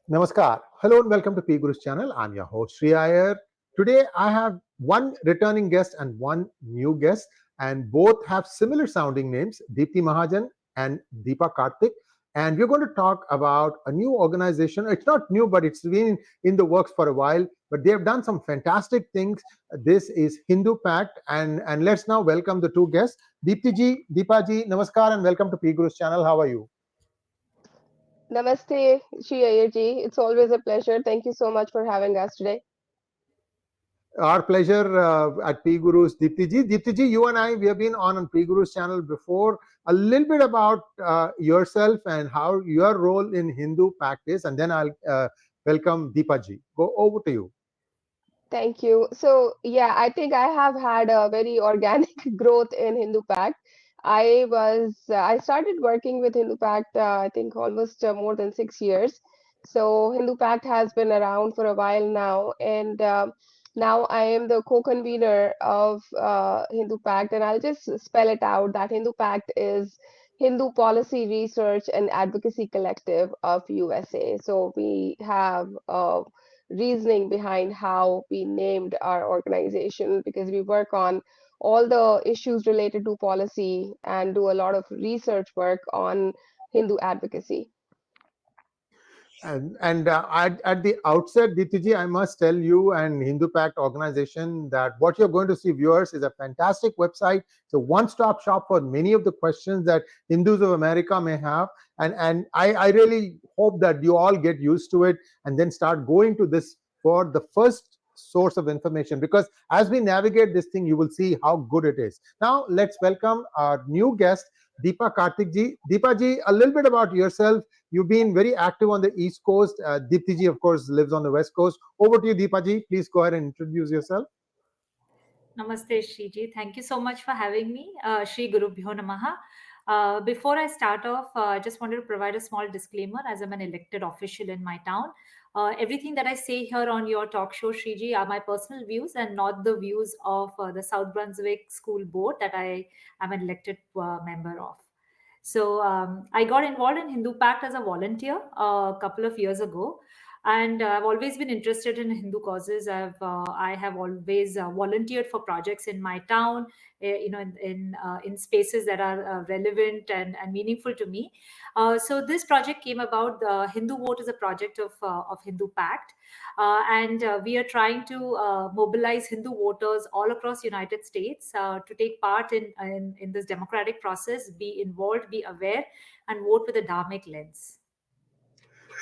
Namaskar. Hello and welcome to PGurus channel. I'm your host Sree Iyer. Today I have one returning guest and one new guest, and both have similar sounding names, Deepti Mahajan and Deepa Karthik. And we're going to talk about a new organization. It's not new, but it's been in the works for a while. But they have done some fantastic things. This is HinduPACT, and let's now welcome the two guests. Deepti ji, Deepa ji, Namaskar, and welcome to PGurus channel. How are you? Namaste, Sree Iyer ji. It's always a pleasure. Thank you so much for having us today. Our pleasure at PGurus, Deepti ji. Deepti ji, you and I, we have been on PGurus channel before. A little bit about yourself and how your role in Hindu practice, and then I'll welcome Deepa ji. Go over to you. Thank you. So, yeah, I think I have had a very organic growth in HinduPACT. I started working with HinduPACT, I think almost more than 6 years. So, HinduPACT has been around for a while now, and now I am the co-convener of HinduPACT, and I'll just spell it out that HinduPACT is Hindu Policy Research and Advocacy Collective of USA. So, we have reasoning behind how we named our organization because we work on all the issues related to policy and do a lot of research work on Hindu advocacy. At the outset, Ditiji, I must tell you and HinduPACT organization that what you're going to see, viewers, is a fantastic website. It's a one-stop shop for many of the questions that Hindus of America may have. And I really hope that you all get used to it and then start going to this for the first source of information, because as we navigate this thing, you will see how good it is. Now, let's welcome our new guest, Deepa Karthik ji. Deepa ji, a little bit about yourself. You've been very active on the East Coast. Deepti ji, of course, lives on the West Coast. Over to you, Deepa ji. Please go ahead and introduce yourself. Namaste, Shriji. Thank you so much for having me. Shri Guru Bhyo Namaha. Before I start off, I just wanted to provide a small disclaimer as I'm an elected official in my town. Everything that I say here on your talk show, Shriji, are my personal views and not the views of the South Brunswick School Board that I am an elected member of. So I got involved in HinduPACT as a volunteer a couple of years ago, and I've always been interested in Hindu causes. I have always volunteered for projects in my town, in spaces that are relevant and meaningful to me. So this project came about. The Hindu Vote is a project of HinduPACT, and we are trying to mobilize Hindu voters all across United States to take part in this democratic process, be involved, be aware, and vote with a dharmic lens.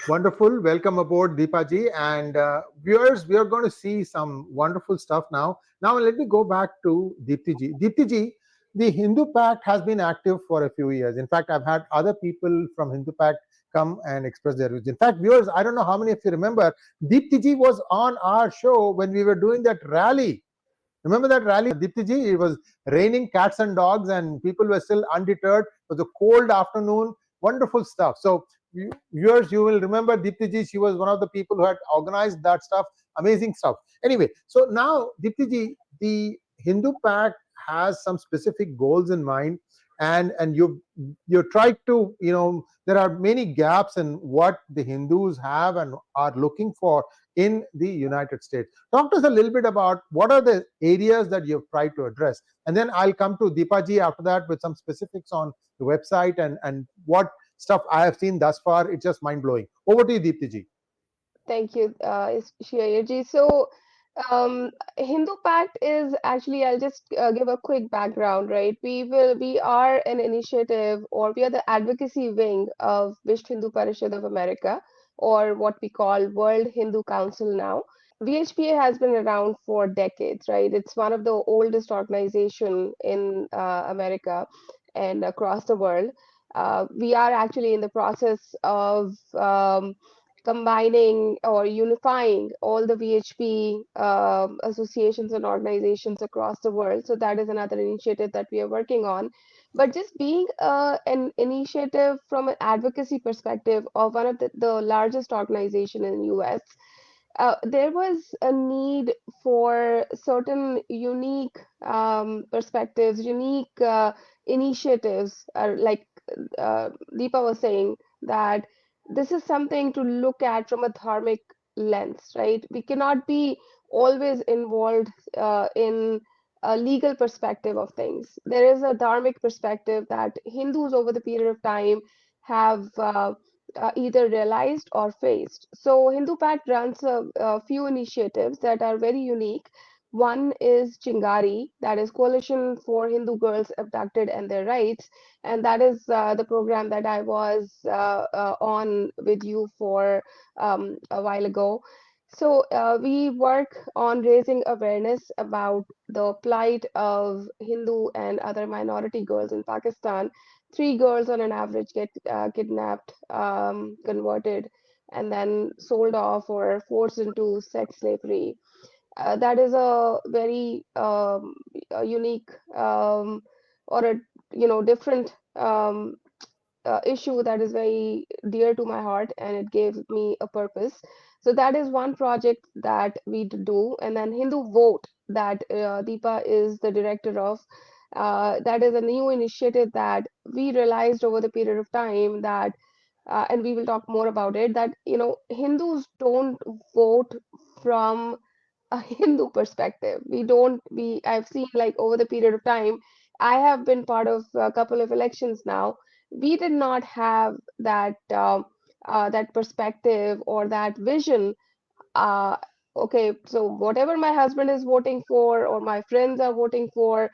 Wonderful. Welcome aboard, Deepa ji. And viewers, we are going to see some wonderful stuff now. Now, let me go back to Deepti ji. Deepti ji, the HinduPACT has been active for a few years. In fact, I've had other people from HinduPACT come and express their views. In fact, viewers, I don't know how many of you remember, Deepti ji was on our show when we were doing that rally. Remember that rally, Deepti ji? It was raining cats and dogs, and people were still undeterred. It was a cold afternoon. Wonderful stuff. So, viewers, you will remember Deepti ji. She was one of the people who had organized that stuff. Amazing stuff. Anyway, so now, Deepti ji, the HinduPACT has some specific goals in mind, and you tried to, there are many gaps in what the Hindus have and are looking for in the United States. Talk to us a little bit about what are the areas that you've tried to address, and then I'll come to Deepa ji after that with some specifics on the website and what stuff I have seen thus far. It's just mind blowing. Over to you, Deepti ji. Thank you, Sree Iyer ji. So, HinduPACT is actually, I'll just give a quick background, right? We are an initiative, or we are the advocacy wing of Vishwa Hindu Parishad of America, or what we call World Hindu Council now. VHPA has been around for decades, right? It's one of the oldest organization in America and across the world. We are actually in the process of combining or unifying all the VHP associations and organizations across the world. So that is another initiative that we are working on. But just being an initiative from an advocacy perspective of one of the largest organization in the US, there was a need for certain unique perspectives, unique initiatives, like Deepa was saying, that this is something to look at from a dharmic lens, right? We cannot be always involved in a legal perspective of things. There is a dharmic perspective that Hindus over the period of time have either realized or faced. So Hindu Pact runs a few initiatives that are very unique. One is Chingari, that is Coalition for Hindu Girls Abducted and Their Rights, and that is the program that I was on with you for a while ago. So we work on raising awareness about the plight of Hindu and other minority girls in Pakistan. 3 girls on an average get kidnapped, converted, and then sold off or forced into sex slavery. That is a very a unique or a different issue that is very dear to my heart, and it gave me a purpose. So that is one project that we do. And then Hindu Vote, that Deepa is the director of. That is a new initiative that we realized over the period of time that, and we will talk more about it, that Hindus don't vote from a Hindu perspective. I've seen, like, over the period of time, I have been part of a couple of elections now. We did not have that perspective or that vision. uh, okay, so whatever my husband is voting for or my friends are voting for,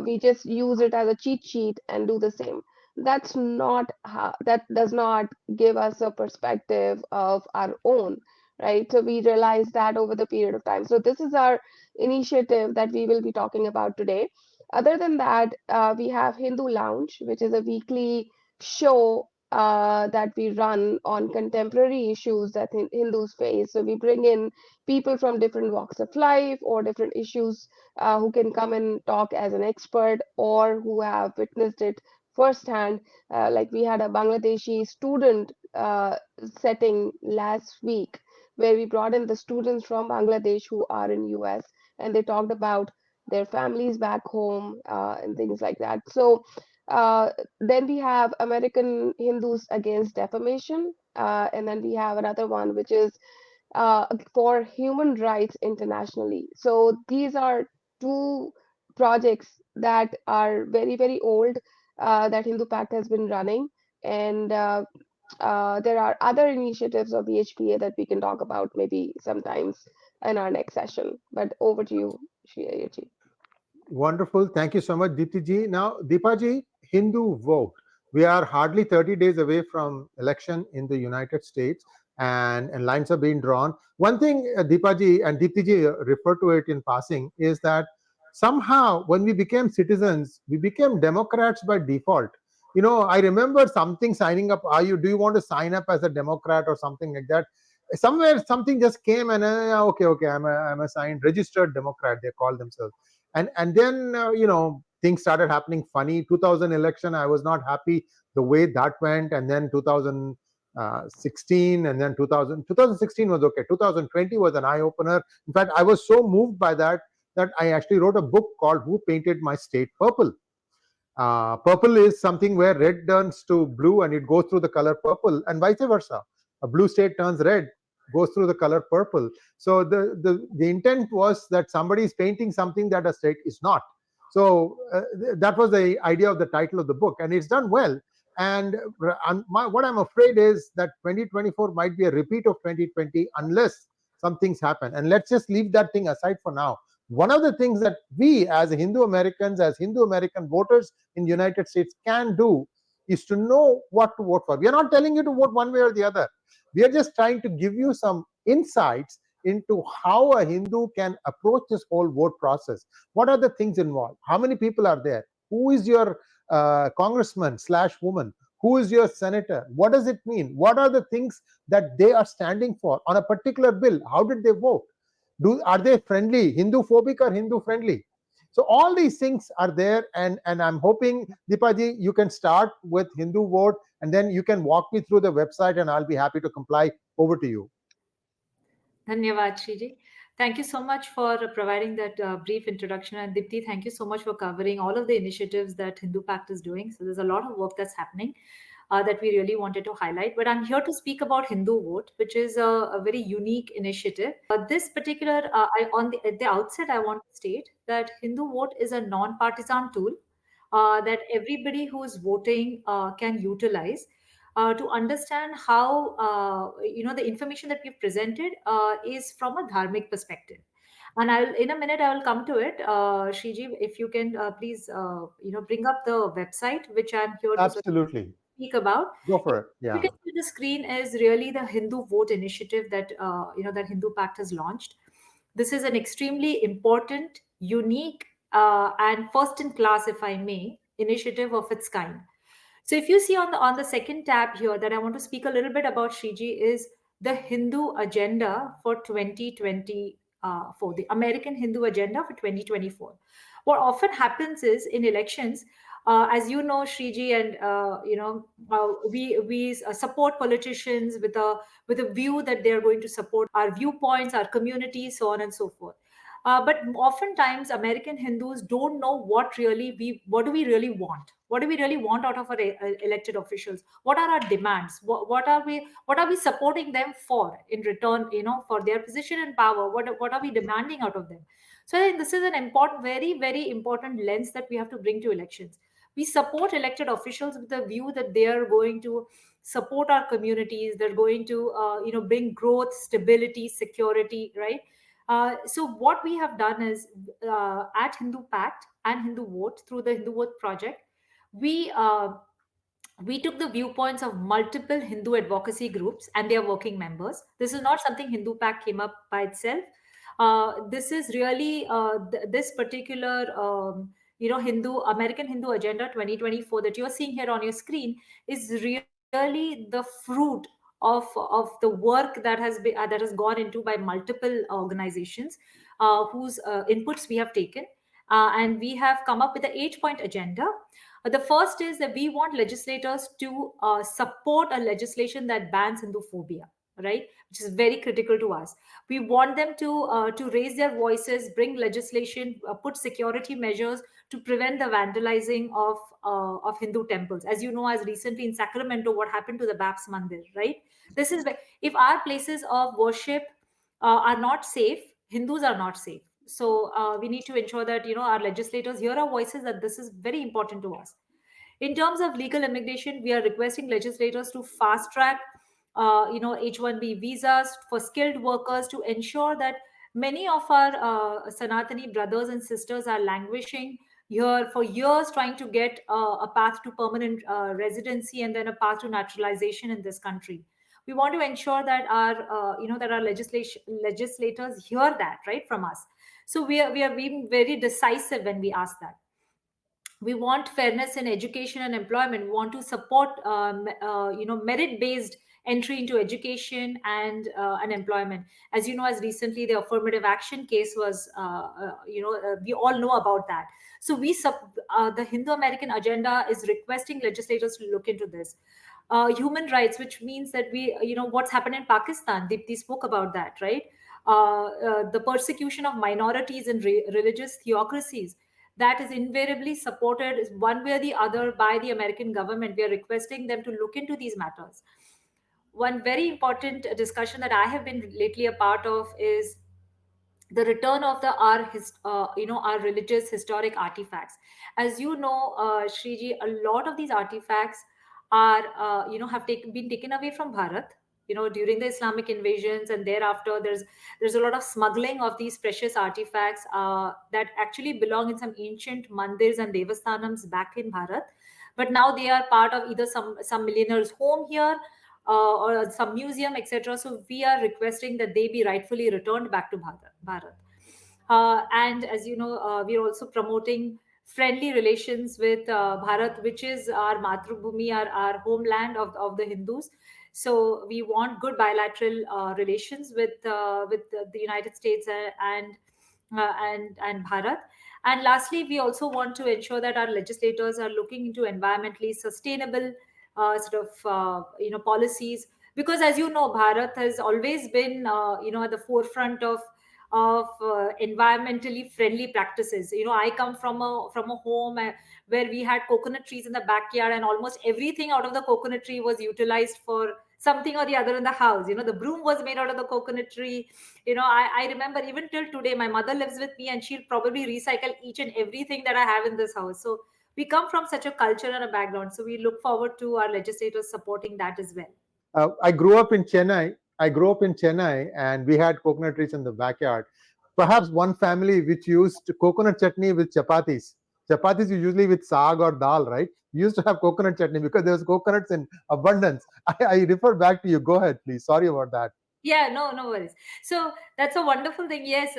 we just use it as a cheat sheet and do the same. That's not how, that does not give us a perspective of our own, right? So we realized that over the period of time. So this is our initiative that we will be talking about today. Other than that, we have Hindu Lounge, which is a weekly show that we run on contemporary issues that Hindus face. So we bring in people from different walks of life or different issues, who can come and talk as an expert or who have witnessed it firsthand. Like we had a Bangladeshi student setting last week where we brought in the students from Bangladesh who are in US, and they talked about their families back home, and things like that. So then we have American Hindus Against Defamation, and then we have another one which is for human rights internationally. So these are two projects that are very, very old, that Hindu Pact has been running. And there are other initiatives of VHPA that we can talk about maybe sometimes in our next session. But over to you, Sree Iyer ji. Wonderful. Thank you so much, Deepti ji. Now, Deepa ji, Hindu vote. We are hardly 30 days away from election in the United States, and lines are being drawn. One thing, Deepa ji and Deepti ji refer to it in passing, is that somehow when we became citizens, we became Democrats by default. I remember something signing up. Do you want to sign up as a Democrat or something like that? Somewhere something just came, and okay, I'm a signed registered Democrat, they call themselves. And then things started happening funny. 2000 election, I was not happy the way that went. And then 2016, and then 2016 was okay. 2020 was an eye opener. In fact, I was so moved by that I actually wrote a book called Who Painted My State Purple. Purple is something where red turns to blue and it goes through the color purple, and vice versa. A blue state turns red, goes through the color purple. So the intent was that somebody is painting something that a state is not. So that was the idea of the title of the book, and it's done well. And what I'm afraid is that 2024 might be a repeat of 2020 unless some things happen. And let's just leave that thing aside for now. One of the things that we as Hindu Americans, as Hindu American voters in the United States can do is to know what to vote for. We are not telling you to vote one way or the other. We are just trying to give you some insights into how a Hindu can approach this whole vote process. What are the things involved? How many people are there? Who is your congressman/woman? Who is your senator? What does it mean? What are the things that they are standing for on a particular bill? How did they vote? Are they friendly, Hindu phobic or Hindu friendly? So all these things are there, and I'm hoping, Deepaji, you can start with Hindu vote, and then you can walk me through the website, and I'll be happy to comply. Over to you. Dhanyavad, Shriji. Thank you so much for providing that brief introduction. And Deepti, thank you so much for covering all of the initiatives that Hindu Pact is doing. So there's a lot of work that's happening. that we really wanted to highlight. But I'm here to speak about Hindu Vote, which is a very unique initiative. This particular, at the outset, I want to state that Hindu Vote is a non-partisan tool that everybody who is voting can utilize to understand how the information that we've presented is from a dharmic perspective. And I'll in a minute I will come to it. Shriji, if you can please bring up the website which I'm here to Absolutely. speak about. Go for it. You Yeah. can see the screen is really the Hindu Vote initiative that that HinduPACT has launched. This is an extremely important, unique, and first in class, if I may, initiative of its kind. So if you see on the second tab here that I want to speak a little bit about, Shriji, is the Hindu agenda for 2024, the American Hindu agenda for 2024. What often happens is in elections, as you know, Shriji, and we support politicians with a view that they are going to support our viewpoints, our community, so on and so forth. But oftentimes, American Hindus don't know what do we really want? What do we really want out of our elected officials? What are our demands? What are we supporting them for in return? For their position and power. What are we demanding out of them? So I think this is an important, very very important lens that we have to bring to elections. We support elected officials with the view that they are going to support our communities. They're going to bring growth, stability, security, right? So what we have done is at HinduPACT and Hindu Vote through the Hindu Vote project, we we took the viewpoints of multiple Hindu advocacy groups and their working members. This is not something HinduPACT came up by itself. This is really this particular Hindu American Hindu Agenda 2024 that you're seeing here on your screen is really the fruit of the work that has gone into by multiple organizations whose inputs we have taken, and we have come up with the 8-point agenda. The first is that we want legislators to support a legislation that bans Hinduphobia, right? Which is very critical to us. We want them to raise their voices, bring legislation, put security measures to prevent the vandalizing of Hindu temples. As you know, as recently in Sacramento, what happened to the 𝗣𝗚𝘅 Mandir, right? This is if our places of worship are not safe, Hindus are not safe. So we need to ensure that our legislators hear our voices, that this is very important to us. In terms of legal immigration, we are requesting legislators to fast track H-1B visas for skilled workers to ensure that many of our Sanatani brothers and sisters are languishing here for years trying to get a path to permanent residency and then a path to naturalization in this country. We want to ensure that our legislators hear that right from us. So we are being very decisive when we ask that. We want fairness in education and employment. We want to support merit-based entry into education and employment. As you know, as recently the affirmative action case was, we all know about that. So the Hindu American Agenda is requesting legislators to look into this. Human rights, which means that what's happened in Pakistan, Deepti spoke about that, right? The persecution of minorities in religious theocracies, that is invariably supported one way or the other by the American government. We are requesting them to look into these matters. One very important discussion that I have been lately a part of is the return of our religious historic artifacts. As you know, Shriji, a lot of these artifacts are been taken away from Bharat during the Islamic invasions, and thereafter there's a lot of smuggling of these precious artifacts that actually belong in some ancient mandirs and devasthanams back in Bharat, but now they are part of either some millionaire's home here or some museum, etc. So we are requesting that they be rightfully returned back to Bharat. And as you know, we are also promoting friendly relations with Bharat, which is our Matrubhumi, our homeland of the Hindus. So we want good bilateral relations with the United States and Bharat. And lastly, we also want to ensure that our legislators are looking into environmentally sustainable policies, because as you know, Bharat has always been at the forefront of environmentally friendly practices. I come from a home where we had coconut trees in the backyard, and almost everything out of the coconut tree was utilized for something or the other in the house. The broom was made out of the coconut tree. I remember even till today, my mother lives with me and she'll probably recycle each and everything that I have in this house. So we come from such a culture and a background. So we look forward to our legislators supporting that as well. I grew up in Chennai. And we had coconut trees in the backyard. Perhaps one family which used coconut chutney with chapatis. Chapatis usually with saag or dal, right? We used to have coconut chutney because there was coconuts in abundance. I refer back to you. Go ahead, please. Sorry about that. Yeah, no worries. So that's a wonderful thing. Yes,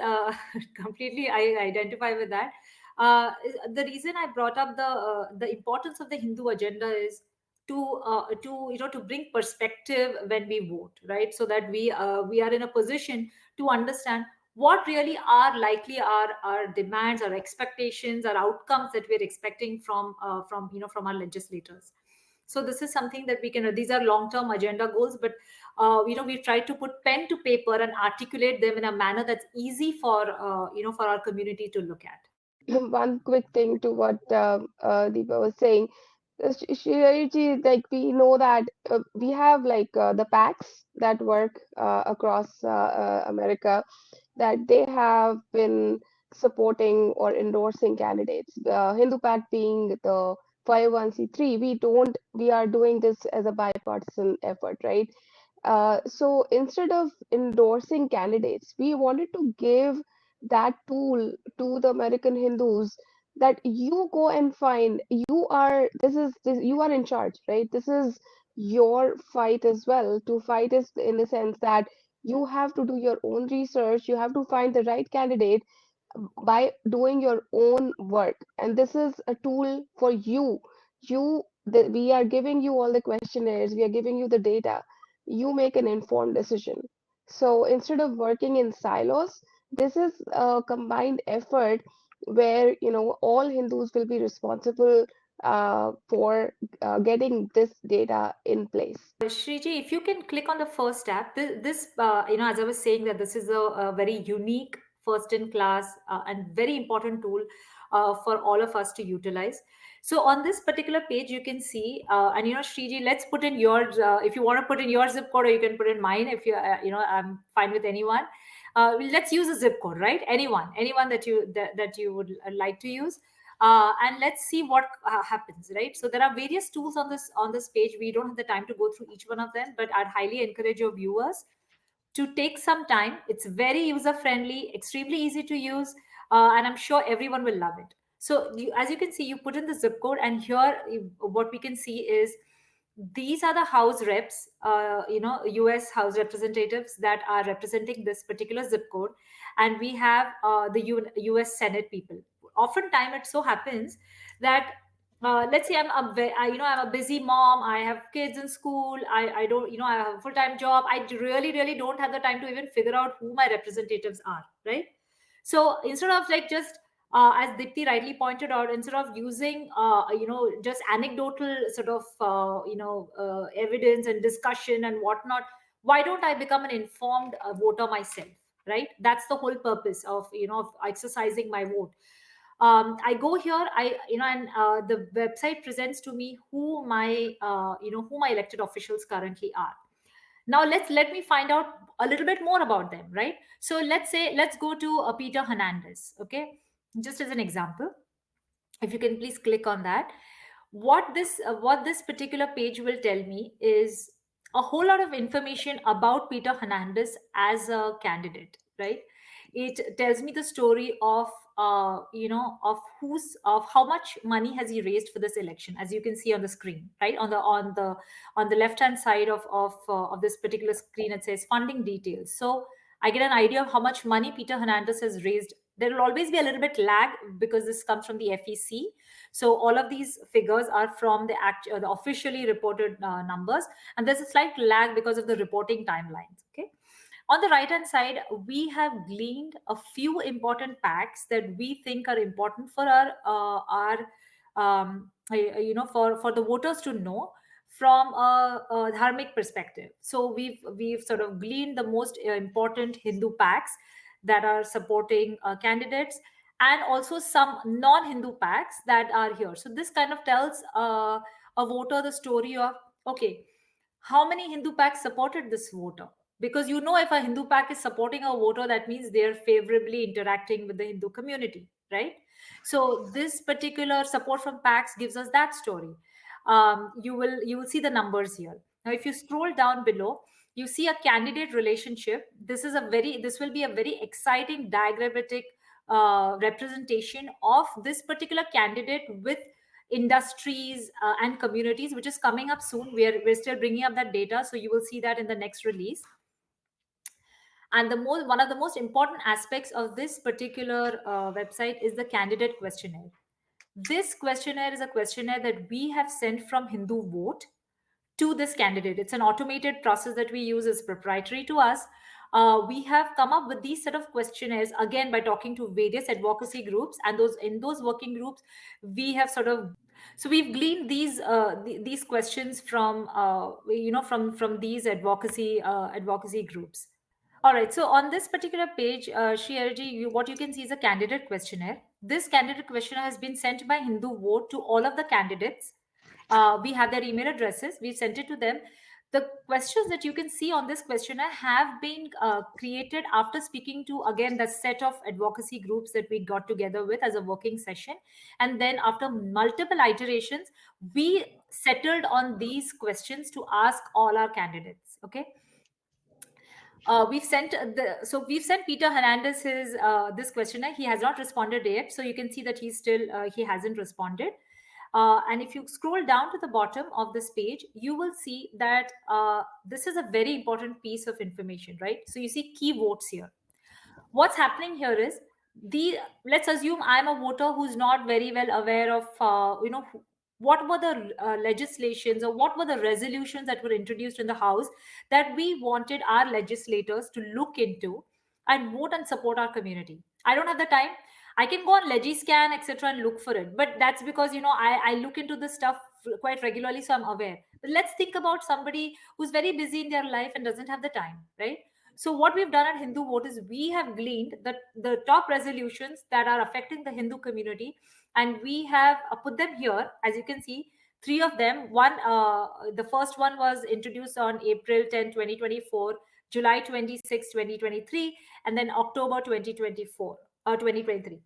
completely, I identify with that. The reason I brought up the importance of the Hindu agenda is to bring perspective when we vote, right? So that we are in a position to understand what really are likely our demands, our expectations, our outcomes that we're expecting from our legislators. So this is something that we can. These are long-term agenda goals, but we try to put pen to paper and articulate them in a manner that's easy for our community to look at. One quick thing to what Deepa was saying. Shreeji, like we know that we have like the PACs that work across America, that they have been supporting or endorsing candidates. HinduPACT being the 501(c)(3), we are doing this as a bipartisan effort, right? So instead of endorsing candidates, we wanted to give that tool to the American Hindus, that you go and find, you are in charge, right? This is your fight as well. To fight is in the sense that you have to do your own research, you have to find the right candidate by doing your own work, and this is a tool for you. We are giving you all the questionnaires, we are giving you the data, you make an informed decision. So instead of working in silos, this is a combined effort where all Hindus will be responsible for getting this data in place. Shriji, if you can click on the first tab, as I was saying, that this is a very unique, first in class, and very important tool for all of us to utilize. So on this particular page, you can see, and Shriji, let's put in yours. If you want to put in your zip code, or you can put in mine. If I'm fine with anyone. Let's use a zip code, right? Anyone that you would like to use. And let's see what happens, right? So there are various tools on this page. We don't have the time to go through each one of them, but I'd highly encourage your viewers to take some time. It's very user friendly, extremely easy to use, and I'm sure everyone will love it. So as you can see, you put in the zip code, and here what we can see is these are the House reps, US House representatives that are representing this particular zip code, and we have the US Senate people. Oftentimes, it so happens that let's say I'm a busy mom. I have kids in school. I don't, I have a full-time job. I really don't have the time to even figure out who my representatives are, right? So instead of like just as Deepti rightly pointed out, instead of using just anecdotal sort of evidence and discussion and whatnot, why don't I become an informed voter myself, right? That's the whole purpose of of exercising my vote. I go here, and the website presents to me who my elected officials currently are. Now let me find out a little bit more about them, right? So let's go to Peter Hernandez, okay? Just as an example, if you can please click on that. What this particular page will tell me is a whole lot of information about Peter Hernandez as a candidate, right? It tells me the story of of how much money has he raised for this election, as you can see on the screen, right? On the left hand side of this particular screen, it says funding details. So I get an idea of how much money Peter Hernandez has raised. There will always be a little bit lag because this comes from the FEC. So all of these figures are from the officially reported numbers, and there's a slight lag because of the reporting timelines. Okay. On the right hand side, we have gleaned a few important facts that we think are important for for the voters to know from a dharmic perspective. So we've sort of gleaned the most important Hindu facts that are supporting candidates, and also some non-Hindu PACs that are here. So this kind of tells a voter the story of, okay, how many Hindu PACs supported this voter? Because if a Hindu PAC is supporting a voter, that means they're favorably interacting with the Hindu community, right? So this particular support from PACs gives us that story. You will see the numbers here. Now, if you scroll down below, you see a candidate relationship. This will be a very exciting diagrammatic representation of this particular candidate with industries and communities, which is coming up soon. We're still bringing up that data, so you will see that in the next release. And one of the most important aspects of this particular website is the candidate questionnaire. This questionnaire is a questionnaire that we have sent from Hindu Vote to this candidate. It's an automated process that we use, is proprietary to us. We have come up with these set of questionnaires, again, by talking to various advocacy groups, and in those working groups, we have we've gleaned these questions from from these advocacy groups. All right, so on this particular page, Sree Iyer ji, what you can see is a candidate questionnaire. This candidate questionnaire has been sent by Hindu Vote to all of the candidates. We have their email addresses. We've sent it to them. The questions that you can see on this questionnaire have been created after speaking to, again, the set of advocacy groups that we got together with as a working session. And then after multiple iterations, we settled on these questions to ask all our candidates. Okay. We've sent Peter Hernandez his this questionnaire. He has not responded yet, so you can see that he hasn't responded. And if you scroll down to the bottom of this page, you will see that this is a very important piece of information, right? So you see key votes here. What's happening here is, let's assume I'm a voter who's not very well aware of what were the legislations or what were the resolutions that were introduced in the House that we wanted our legislators to look into and vote and support our community. I don't have the time. I can go on Legiscan, etc., and look for it. But that's because, I look into this stuff quite regularly, so I'm aware. But let's think about somebody who's very busy in their life and doesn't have the time, right? So what we've done at Hindu Vote is we have gleaned the top resolutions that are affecting the Hindu community, and we have put them here. As you can see, 3 of them. The first one was introduced on April 10, 2024, July 26, 2023, and then October 2023.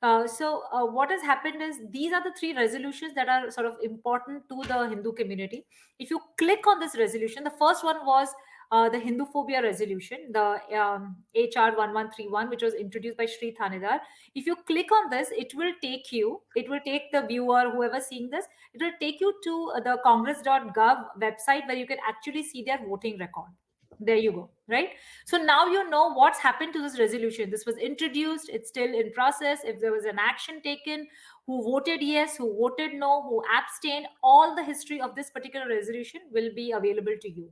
What has happened is, these are the 3 resolutions that are sort of important to the Hindu community. If you click on this resolution, the first one was the Hinduphobia resolution, the HR 1131, which was introduced by Sree Thanedar. If you click on this, it will take the viewer, whoever seeing this, it will take you to the congress.gov website, where you can actually see their voting record. There you go, right? So now you know what's happened to this resolution. This was introduced, it's still in process. If there was an action taken, who voted yes, who voted no, who abstained, all the history of this particular resolution will be available to you,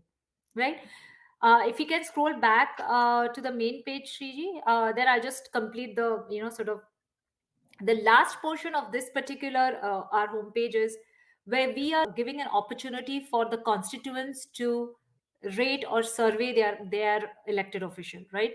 right? If you can scroll back to the main page, Shriji, then I'll just complete the, the last portion of this particular our homepage is where we are giving an opportunity for the constituents to rate or survey their elected official, right?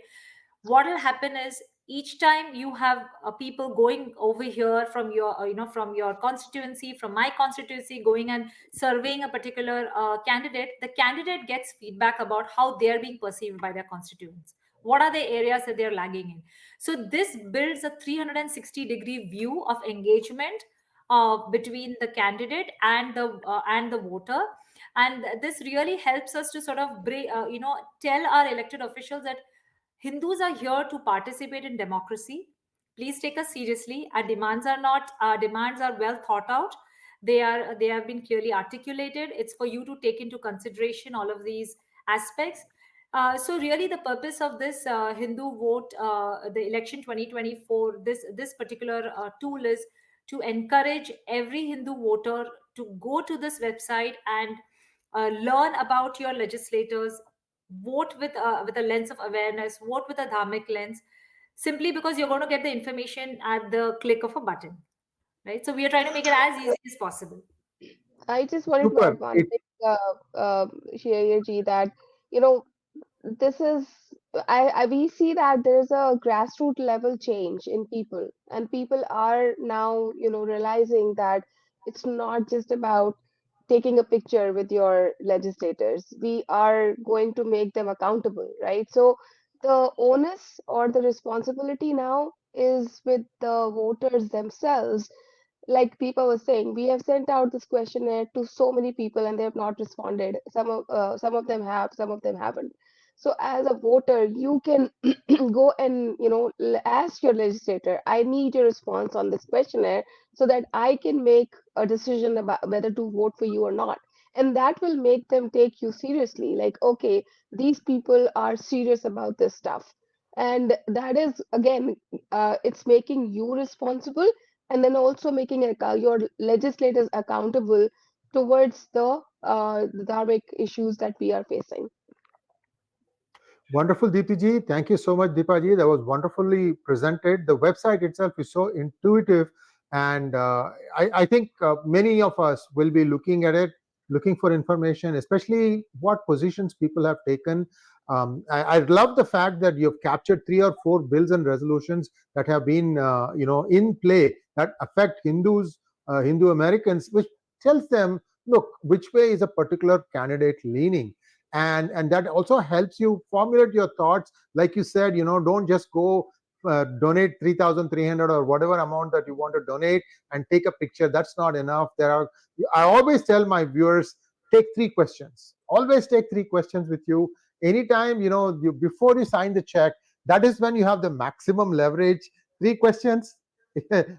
What will happen is, each time you have people going over here from your from your constituency, from my constituency, going and surveying a particular candidate, the candidate gets feedback about how they're being perceived by their constituents. What are the areas that they're lagging in? So this builds a 360-degree view of engagement between the candidate and the voter. And this really helps us to sort of tell our elected officials that Hindus are here to participate in democracy. Please take us seriously. Our demands are well thought out. They have been clearly articulated. It's for you to take into consideration all of these aspects. So really, the purpose of this Hindu Vote, the election 2024, this particular tool is to encourage every Hindu voter to go to this website and learn about your legislators, vote with a lens of awareness, vote with a dharmic lens, simply because you're going to get the information at the click of a button, right? So we are trying to make it as easy as possible. I just wanted to add one thing, Sree Iyer ji, that this is we see that there's a grassroots level change in people, and people are now, realizing that it's not just about taking a picture with your legislators. We are going to make them accountable, right? So the onus or the responsibility now is with the voters themselves. Like Deepa was saying, we have sent out this questionnaire to so many people and they have not responded. Some of them have, some of them haven't. So as a voter, you can go and ask your legislator, I need your response on this questionnaire so that I can make a decision about whether to vote for you or not. And that will make them take you seriously. Like, okay, these people are serious about this stuff. And that is, again, it's making you responsible, and then also making your legislators accountable towards the dharmic issues that we are facing. Wonderful, Deepti ji. Thank you so much, Deepa ji. That was wonderfully presented. The website itself is so intuitive, and I think many of us will be looking at it, looking for information, especially what positions people have taken. I love the fact that you've captured 3 or 4 bills and resolutions that have been, in play that affect Hindus, Hindu Americans, which tells them, look, which way is a particular candidate leaning, and that also helps you formulate your thoughts. Like you said, don't just go donate 3,300 or whatever amount that you want to donate and take a picture. That's not enough. I always tell my viewers, take 3 questions. Always take 3 questions with you anytime. Before you sign the check, that is when you have the maximum leverage. 3 questions.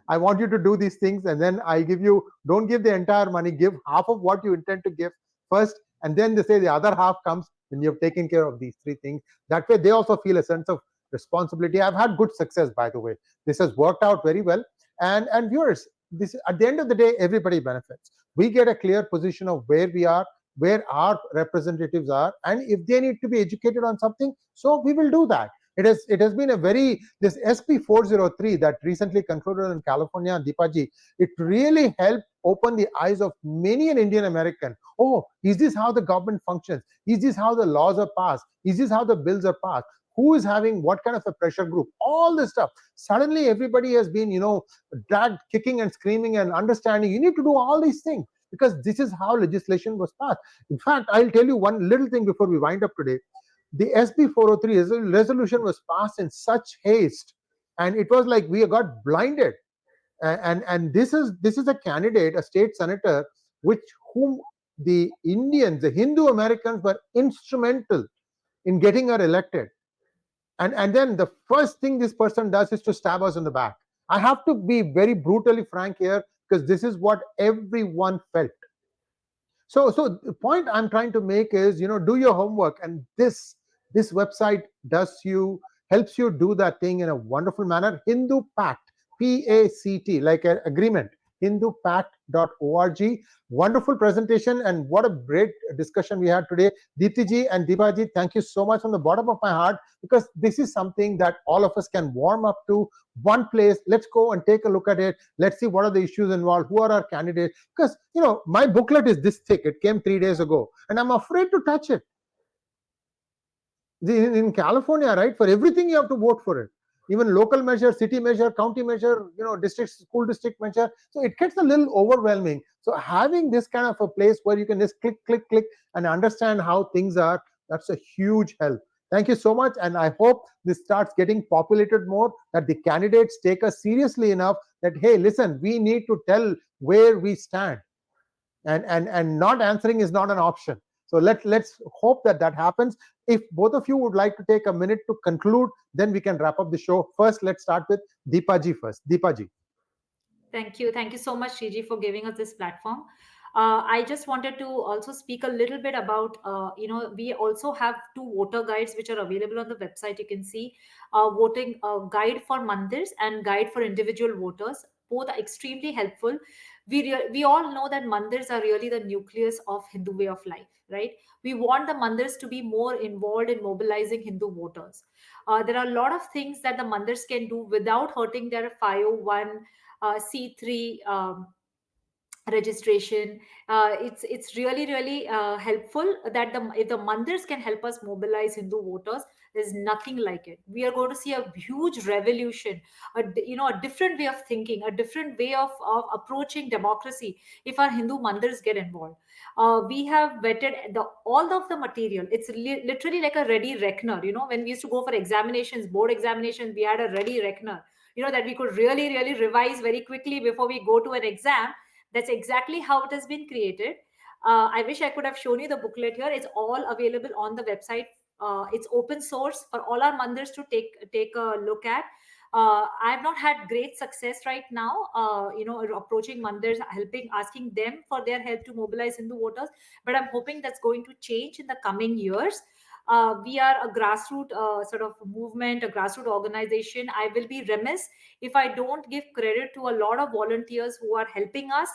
I want you to do these things, and then I give you, don't give the entire money, give half of what you intend to give first, and then they say the other half comes when you've taken care of these 3 things. That way they also feel a sense of responsibility. I've had good success, by the way. This has worked out very well. And viewers, this, at the end of the day, everybody benefits. We get a clear position of where we are, where our representatives are, and if they need to be educated on something, so we will do that. It has been a very, this SB 403 that recently concluded in California, Deepaji, it really helped open the eyes of many an Indian American. Oh, is this how the government functions? Is this how the laws are passed? Is this how the bills are passed? Who is having what kind of a pressure group? All this stuff. Suddenly everybody has been, dragged kicking and screaming and understanding. You need to do all these things because this is how legislation was passed. In fact, I'll tell you one little thing before we wind up today. The SB 403 resolution was passed in such haste, and it was like we got blinded. And this is a candidate, a state senator, which whom the Indians, the Hindu Americans, were instrumental in getting her elected. And then the first thing this person does is to stab us in the back. I have to be very brutally frank here because this is what everyone felt. So the point I'm trying to make is, do your homework, and this website helps you do that thing in a wonderful manner. HinduPACT, PACT, like an agreement. HinduPACT.org. Wonderful presentation, and what a great discussion we had today. Deepti ji and Deepa ji, thank you so much from the bottom of my heart, because this is something that all of us can warm up to. One place, let's go and take a look at it. Let's see what are the issues involved, who are our candidates. Because, my booklet is this thick. It came 3 days ago, and I'm afraid to touch it. In California, right, for everything you have to vote for it. Even local measure, city measure, county measure, district, school district measure. So it gets a little overwhelming. So having this kind of a place where you can just click, click, click and understand how things are, that's a huge help. Thank you so much. And I hope this starts getting populated more, that the candidates take us seriously enough that, hey, listen, we need to tell where we stand. And not answering is not an option. So let's hope that happens. If both of you would like to take a minute to conclude, then we can wrap up the show. First, let's start with Deepa ji first. Deepa ji. Thank you so much, Shree, for giving us this platform. I just wanted to also speak a little bit about, we also have 2 voter guides which are available on the website. You can see voting guide for mandirs and guide for individual voters. Both are extremely helpful. We all know that mandirs are really the nucleus of Hindu way of life, right? We want the mandirs to be more involved in mobilizing Hindu voters. There are a lot of things that the mandirs can do without hurting their 501 C3 registration. It's really helpful that if the mandirs can help us mobilize Hindu voters, There's nothing like it. We are going to see a huge revolution, a different way of thinking, a different way of approaching democracy if our Hindu mandirs get involved. We have vetted all of the material. It's literally like a ready reckoner. When we used to go for examinations, board examinations, we had a ready reckoner, that we could really, really revise very quickly before we go to an exam. That's exactly how it has been created. I wish I could have shown you the booklet here. It's all available on the website. It's open source for all our mandirs to take a look at. I have not had great success right now, approaching mandirs, asking them for their help to mobilize Hindu voters. But I'm hoping that's going to change in the coming years. We are a grassroots sort of movement, a grassroots organization. I will be remiss if I don't give credit to a lot of volunteers who are helping us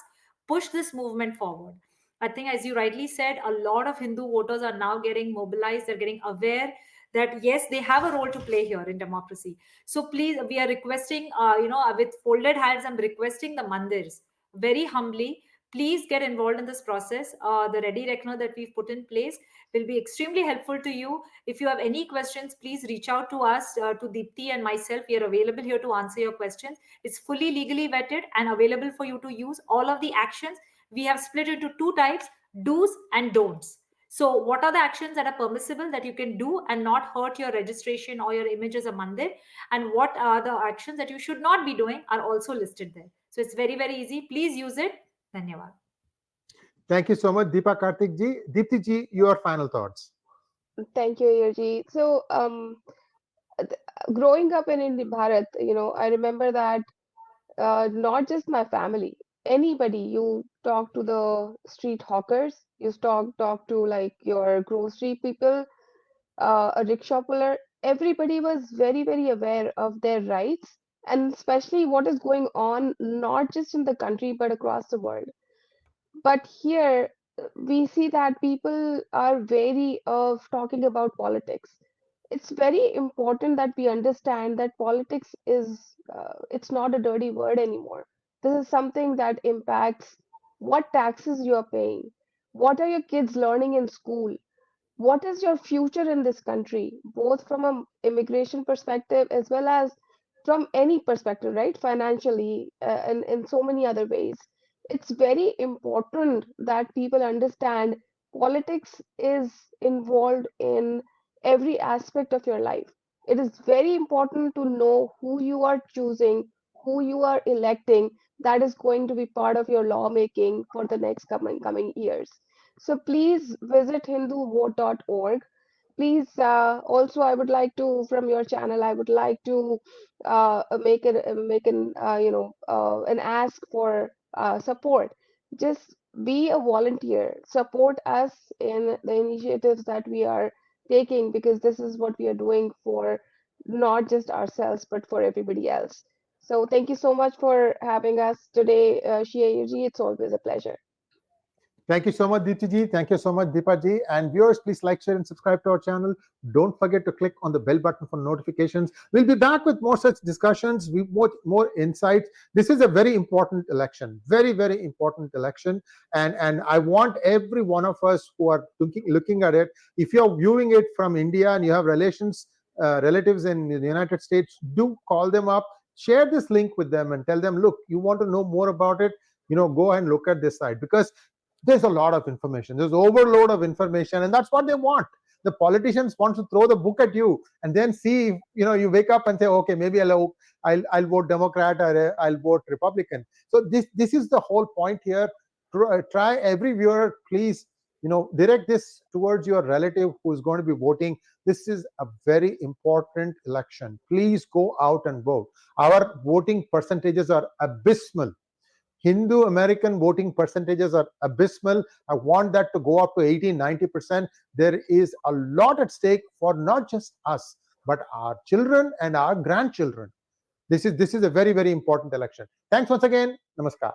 push this movement forward. I think, as you rightly said, a lot of Hindu voters are now getting mobilized. They're getting aware that, yes, they have a role to play here in democracy. So please, we are requesting, with folded hands, I'm requesting the mandirs very humbly, please get involved in this process. The ready reckoner that we've put in place will be extremely helpful to you. If you have any questions, please reach out to us, to Deepti and myself. We are available here to answer your questions. It's fully legally vetted and available for you to use. All of the actions we have split into two types: do's and don'ts. So what are the actions that are permissible that you can do and not hurt your registration or your image as a mandir? And what are the actions that you should not be doing are also listed there. So it's very, very easy. Please use it. Dhanyawad. Thank you so much, Deepa Karthik ji. Deepti ji, your final thoughts. Thank you, Iyerji. So, growing up in India, Bharat, I remember that not just my family, anybody, you talk to the street hawkers, you talk to like your grocery people, a rickshaw puller, everybody was very, very aware of their rights, and especially what is going on, not just in the country, but across the world. But here we see that people are wary of talking about politics. It's very important that we understand that politics is it's not a dirty word anymore. This is something that impacts what taxes you are paying, what are your kids learning in school, what is your future in this country, both from an immigration perspective as well as from any perspective, right? Financially, and in so many other ways. It's very important that people understand politics is involved in every aspect of your life. It is very important to know who you are choosing, who you are electing, that is going to be part of your lawmaking for the next coming years. So please visit HinduVote.org. Please, also, I would like to, from your channel, I would like to an ask for support. Just be a volunteer. Support us in the initiatives that we are taking, because this is what we are doing for not just ourselves, but for everybody else. So thank you so much for having us today, Sree Iyer ji. It's always a pleasure. Thank you so much, Deepti ji. Thank you so much, Deepa ji. And viewers, please like, share, and subscribe to our channel. Don't forget to click on the bell button for notifications. We'll be back with more such discussions, more insights. This is a very important election, very, very important election. And I want every one of us who are looking at it, if you're viewing it from India and you have relatives in the United States, do call them up, share this link with them and tell them, look, you want to know more about it, go and look at this site, because there's a lot of information. There's overload of information, and that's what they want. The politicians want to throw the book at you and then see, you wake up and say, okay, maybe I'll vote Democrat or I'll vote Republican. So this is the whole point here. Try, every viewer, please, direct this towards your relative who's going to be voting. This is a very important election. Please go out and vote. Our voting percentages are abysmal. Hindu American voting percentages are abysmal. I want that to go up to 80-90%. There is a lot at stake for not just us, but our children and our grandchildren. This is a very, very important election. Thanks once again. Namaskar.